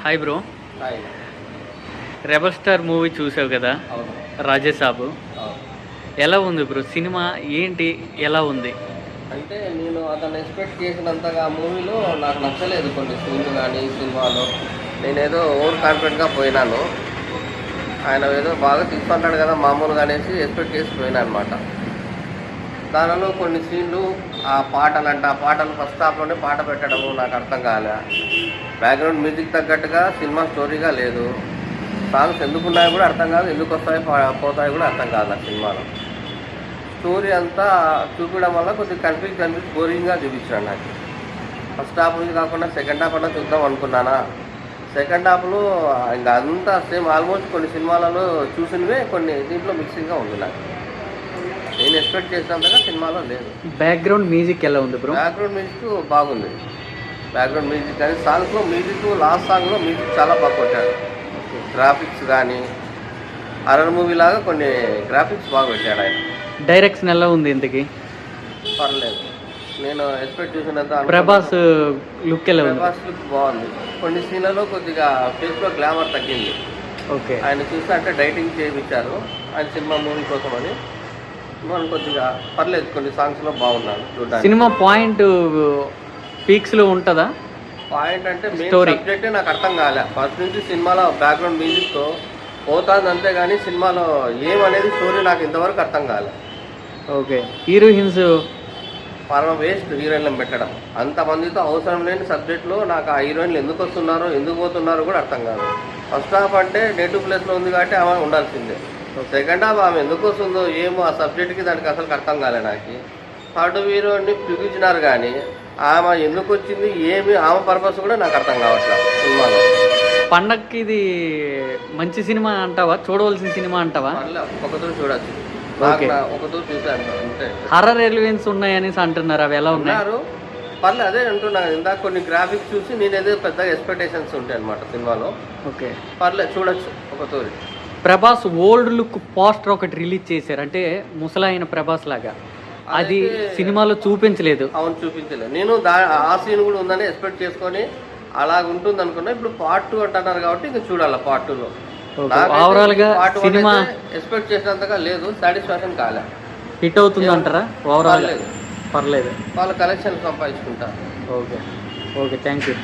Hi bro. Hi. Rebel star movie చూసావు కదా, అవును. రాజేసాబు. అవును. ఎలా ఉంది బ్రో సినిమా? ఏంటి, ఎలా ఉంది? అంటే నేను అతను ఎక్స్పెక్ట్ చేసినంతగా మూవీలో నాకు నచ్చలేదు. కొన్ని సీన్లు కానీ సినిమాలో నేనేదో ఓవర్ కాన్ఫిడెంట్గా పోయినాను. ఆయన ఏదో బాగా తీసుకుంటాడు కదా మామూలుగా అనేసి ఎక్స్పెక్ట్ చేసి పోయినా అనమాట. దానిలో కొన్ని సీన్లు ఆ పాటలు ఫస్ట్ హాఫ్లోనే పాట పెట్టడము నాకు అర్థం కాలే. బ్యాక్గ్రౌండ్ మ్యూజిక్ తగ్గట్టుగా సినిమా స్టోరీగా లేదు. సాంగ్స్ ఎందుకు ఉన్నాయో కూడా అర్థం కాదు, ఎందుకు వస్తాయో పోతాయో కూడా అర్థం కాదు నాకు సినిమాలో. స్టోరీ అంతా చూపించడం వల్ల కొద్దిగా కన్ఫ్యూజ్ బోరింగ్గా చూపించాడు నాకు. ఫస్ట్ హాఫ్ నుంచి కాకుండా సెకండ్ హాఫ్ అన్నా చూద్దాం అనుకున్నానా. సెకండ్ హాఫ్లో ఇంకా అంతా సేమ్ ఆల్మోస్ట్ కొన్ని సినిమాలలో చూసినవే కొన్ని దీంట్లో మిక్సింగ్గా ఉంది నాకు. నేను ఎక్స్పెక్ట్ చేసినంతగా సినిమాలో లేదు. బ్యాక్గ్రౌండ్ మ్యూజిక్ ఎలా ఉంది బ్రో? బ్యాక్గ్రౌండ్ మ్యూజిక్ బాగుంది. బ్యాక్గ్రౌండ్ మ్యూజిక్ కానీ సాంగ్స్లో మ్యూజిక్ లాస్ట్ సాంగ్లో మ్యూజిక్ చాలా బాగా కొట్టాడు. గ్రాఫిక్స్ కానీ హర్రర్ మూవీ లాగా కొన్ని గ్రాఫిక్స్ బాగా పెట్టాడు ఆయన. డైరెక్షన్ ఎలా ఉంది ఇంతకి? పర్లేదు, నేను ఎక్స్పెక్ట్ చేసినంత. ప్రభాస్ లుక్ ఎలా ఉంది? ప్రభాస్ లుక్ బాగుంది. కొన్ని సీన్లలో కొద్దిగా ఫేస్లో గ్లామర్ తగ్గింది. ఓకే. ఆయన చూస్తే అంటే డైటింగ్ చేయించారు ఆయన సినిమా మూవీ కోసం అని. మనం కొద్దిగా పర్లేదు, కొన్ని సాంగ్స్లో బాగున్నాడు చూడడానికి. సినిమా పాయింట్ పీక్స్లో ఉంటుందా? పాయింట్ అంటే మెయిన్ సబ్జెక్టే నాకు అర్థం కాలే. ఫస్ట్ నుంచి సినిమాలో బ్యాక్గ్రౌండ్ మ్యూజిక్తో పోతుంది అంతే కానీ సినిమాలో ఏమనేది స్టోరీ నాకు ఇంతవరకు అర్థం కాలే. ఓకే. హీరోయిన్స్ పరమ వేస్ట్ హీరోయిన్లను పెట్టడం. అంతమందితో అవసరం లేని సబ్జెక్ట్లో నాకు ఆ హీరోయిన్లు ఎందుకు వస్తున్నారో ఎందుకు పోతున్నారో కూడా అర్థం కాదు. ఫస్ట్ హాఫ్ అంటే నేటివ్ ప్లేస్లో ఉంది కాబట్టి ఆమె ఉండాల్సిందే. సెకండ్ హాఫ్ ఆమె ఎందుకు వస్తుందో ఏమో ఆ సబ్జెక్ట్కి దానికి అసలు అర్థం కాలే నాకు. థర్డ్ హీరోని చూపించినారు కానీ ఆమె ఎందుకు వచ్చింది ఏమి ఆమె పర్పస్ కూడా నాకు అర్థం కావట్లేదు సినిమాలో. పండక్కి ఇది మంచి సినిమా అంటావా? చూడవలసిన సినిమా అంటావా? ఒకతో చూడచ్చు. ఒకతో చూసాను అంతే. హర్రర్ ఎలిమెంట్స్ ఉన్నాయనేసి అంటున్నారు, అవి ఎలా ఉన్నారు? పర్లేదు, అదే అంటున్నాను ఇందాక. కొన్ని గ్రాఫిక్స్ చూసి నేనేదో పెద్దగా ఎక్స్పెక్టేషన్స్ ఉంటాయి అనమాట సినిమాలో. ఓకే, పర్లేదు, చూడొచ్చు ఒకతోరి. ప్రభాస్ ఓల్డ్ లుక్ పోస్టర్ ఒకటి రిలీజ్ చేశారు, అంటే ముసలాయన ప్రభాస్ లాగా. అది సినిమాలో చూపించలేదు. అవును, చూపించలేదు. నేను ఆ సీన్ కూడా ఉందని ఎక్స్పెక్ట్ చేసుకొని అలాగ ఉంటుంది అనుకున్నా. ఇప్పుడు పార్ట్ 2 అంటున్నారు కాబట్టి ఇంకా చూడాలి పార్ట్ 2లో. ఓవరాల్ గా సినిమా ఎక్స్పెక్ట్ చేసినంతగా లేదు, సాటిస్ఫాక్షన్ కాలే. హిట్ అవుతుంది అంటారా? ఓవరాల్ లేదు, పర్లేదు, వాళ్ళ కలెక్షన్ సంపాదించుకుంటారు. Okay okay, thank you.